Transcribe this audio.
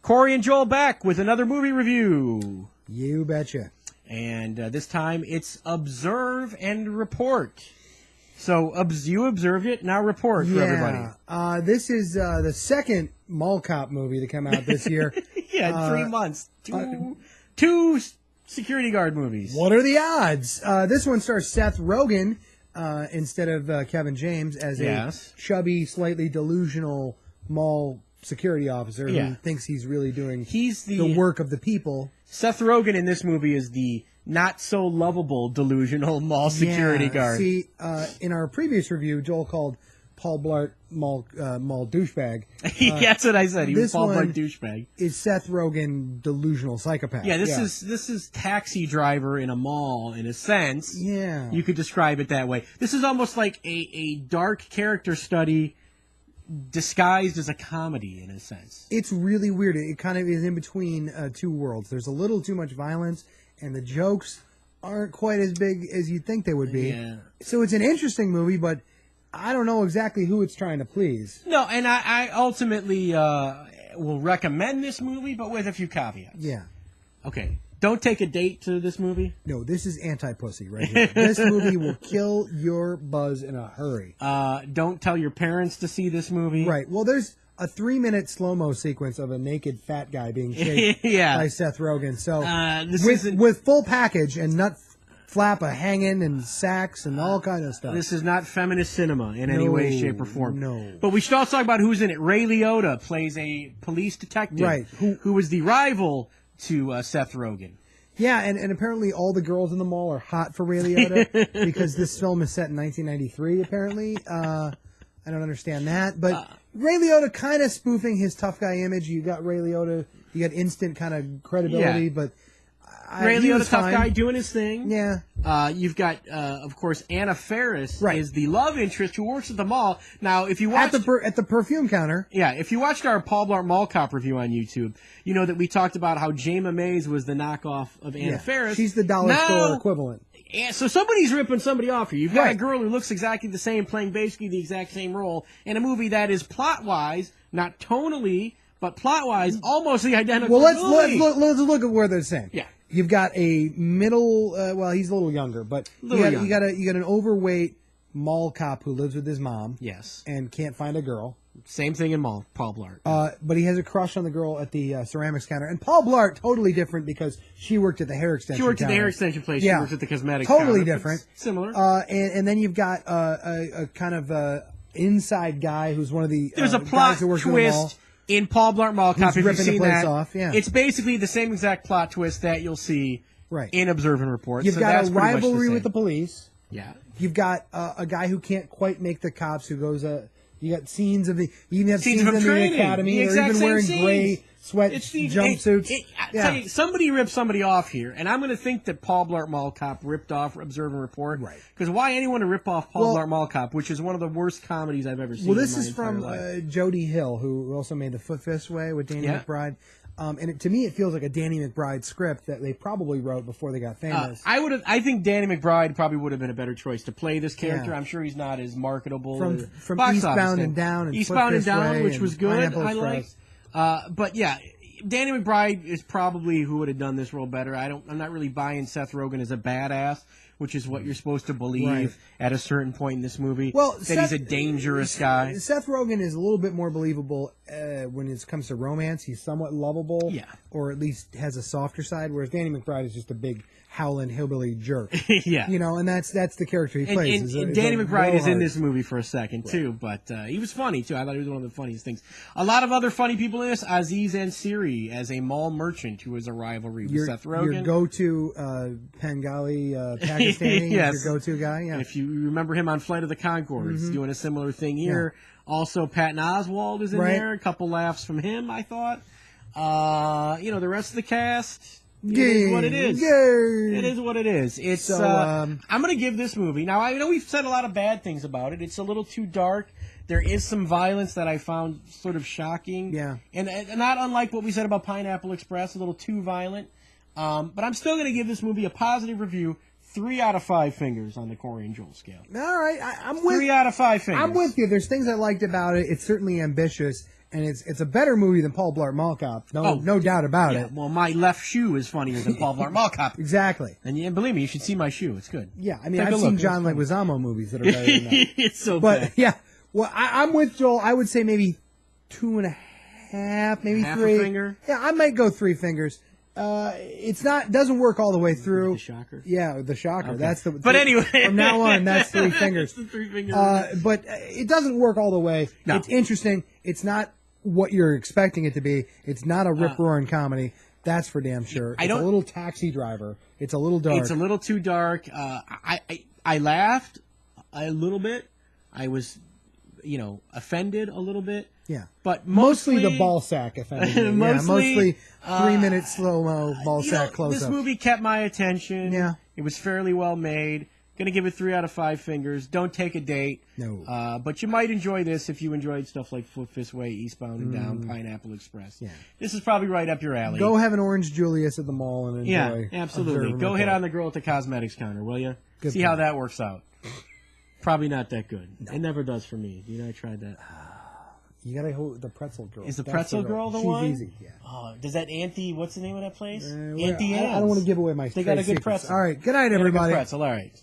Corey and Joel back with another movie review. You betcha. And this time it's Observe and Report. So you observed it, now report for everybody. This is the second Mall Cop movie to come out this year. Yeah, 3 months. Two security guard movies. What are the odds? This one stars Seth Rogen instead of Kevin James as a chubby, slightly delusional mall security officer who thinks he's really doing the work of the people. Seth Rogen in this movie is the not-so-lovable delusional mall security guard. See, in our previous review, Joel called Paul Blart mall douchebag. That's what I said. He was Paul Blart douchebag. Is Seth Rogen delusional psychopath? Yeah, this is taxi driver in a mall in a sense. Yeah, you could describe it that way. This is almost like a dark character study disguised as a comedy in a sense. It's really weird. It kind of is in between two worlds. There's a little too much violence, and the jokes aren't quite as big as you'd think they would be. Yeah. So it's an interesting movie, but I don't know exactly who it's trying to please. No, and I ultimately will recommend this movie, but with a few caveats. Yeah. Okay. Don't take a date to this movie. No, this is anti-pussy right here. This movie will kill your buzz in a hurry. Don't tell your parents to see this movie. Right. Well, there's a 3-minute slow-mo sequence of a naked fat guy being chased by Seth Rogen. So with full package and nut flap hanging and sacks and all kind of stuff. This is not feminist cinema in any way, shape, or form. No. But we should also talk about who's in it. Ray Liotta plays a police detective, right? Who was the rival to Seth Rogen. Yeah, and apparently all the girls in the mall are hot for Ray Liotta because this film is set in 1993, apparently. I don't understand that. But Ray Liotta kind of spoofing his tough guy image. You got Ray Liotta, you got instant kind of credibility, but Ray Liotta, tough guy, doing his thing. Yeah. You've got, of course, Anna Faris is the love interest who works at the mall. Now, if you watched... At the perfume counter. Yeah, if you watched our Paul Blart Mall Cop review on YouTube, you know that we talked about how Jayma Mays was the knockoff of Anna Faris. She's the dollar store equivalent. Yeah, so somebody's ripping somebody off here. You've got a girl who looks exactly the same, playing basically the exact same role in a movie that is plot-wise, not tonally, but plot-wise, almost the identical movie. Well, let's look at where they're the same. Yeah. You've got a middle, well, he's a little younger, but you got an overweight mall cop who lives with his mom. Yes. And can't find a girl. Same thing in Paul Blart. But he has a crush on the girl at the ceramics counter. And Paul Blart, totally different because she worked at the hair extension She worked counter. at the hair extension place. Yeah. She worked at the cosmetics Totally counter. different. Similar. And then you've got a kind of inside guy who's one of the There's a plot twist in Paul Blart Mall Cop. If you've seen that, off, it's basically the same exact plot twist that you'll see in Observe and Report. You've got a rivalry with the police. Yeah. You've got a guy who can't quite make the cops, who goes... you got scenes of the... You even have scenes in the academy. They're even wearing gray sweat jumpsuits. I tell you, somebody ripped somebody off here, and I'm going to think that Paul Blart Mall Cop ripped off Observe and Report. Right. Because why anyone to rip off Paul Blart Mall Cop, which is one of the worst comedies I've ever seen. Well, this is from Jody Hill, who also made The Foot Fist Way with Danny McBride. And to me, it feels like a Danny McBride script that they probably wrote before they got famous. I think Danny McBride probably would have been a better choice to play this character. Yeah. I'm sure he's not as marketable. From Eastbound and Down, and Eastbound and Down, which was good. I liked. But yeah, Danny McBride is probably who would have done this role better. I'm not really buying Seth Rogen as a badass, which is what you're supposed to believe at a certain point in this movie. Well, he's a dangerous guy. Seth Rogen is a little bit more believable when it comes to romance. He's somewhat lovable, or at least has a softer side, whereas Danny McBride is just a big howling hillbilly jerk. Yeah. You know, and that's the character he plays. And Danny McBride is in this movie for a second, too, but he was funny, too. I thought he was one of the funniest things. A lot of other funny people in this. Aziz Ansari as a mall merchant who is a rivalry with Seth Rogen. Your go-to Bengali Pakistani, your go-to guy. Yeah. If you remember him on Flight of the Conchords, doing a similar thing here. Yeah. Also, Patton Oswalt is in there. A couple laughs from him, I thought. The rest of the cast... It is what it is. It is what it is. It's. I'm going to give this movie. Now, I know we've said a lot of bad things about it. It's a little too dark. There is some violence that I found sort of shocking. Yeah. And not unlike what we said about Pineapple Express, a little too violent. But I'm still going to give this movie a positive review. 3 out of 5 fingers on the Corey and Joel scale. All right. I'm with 3 out of 5 fingers. I'm with you. There's things I liked about it. It's certainly ambitious. And it's a better movie than Paul Blart Mall Cop. No doubt about it. Well, my left shoe is funnier than Paul Blart Mall Cop. Exactly. And believe me, you should see my shoe. It's good. Yeah, I mean, I've seen John Leguizamo movies that are better than that. It's so but, bad. yeah, well, I'm with Joel. I would say maybe 2.5, maybe Half 3. a finger? Yeah, I might go 3 fingers. Doesn't work all the way through. The shocker? Yeah, the shocker. Okay. That's the. But anyway, from now on, that's 3 fingers. That's the 3 fingers. But it doesn't work all the way. No. It's interesting. It's not what you're expecting it to be. It's not a rip-roaring comedy. That's for damn sure. It's a little Taxi Driver. It's a little dark. It's a little too dark. I laughed a little bit. I was, offended a little bit. Yeah. But mostly the ball sack offended. mostly 3-minute slow-mo ball sack close-up. This movie kept my attention. Yeah. It was fairly well made. Going to give it 3 out of 5 fingers. Don't take a date. No. But you might enjoy this if you enjoyed stuff like Foot Fist Way, Eastbound and Down, Pineapple Express. Yeah. This is probably right up your alley. Go have an Orange Julius at the mall and enjoy. Yeah, absolutely. Go hit on the girl at the cosmetics counter, will you? See how that works out. Probably not that good. No. It never does for me. I tried that. You gotta hold the pretzel girl. Is the pretzel girl the one? She's easy. Yeah. Oh, does that Auntie? What's the name of that place? Auntie Auntie. I don't want to give away my. They got a good secrets. pretzel. All right. Good night, everybody. Pretzel. All right.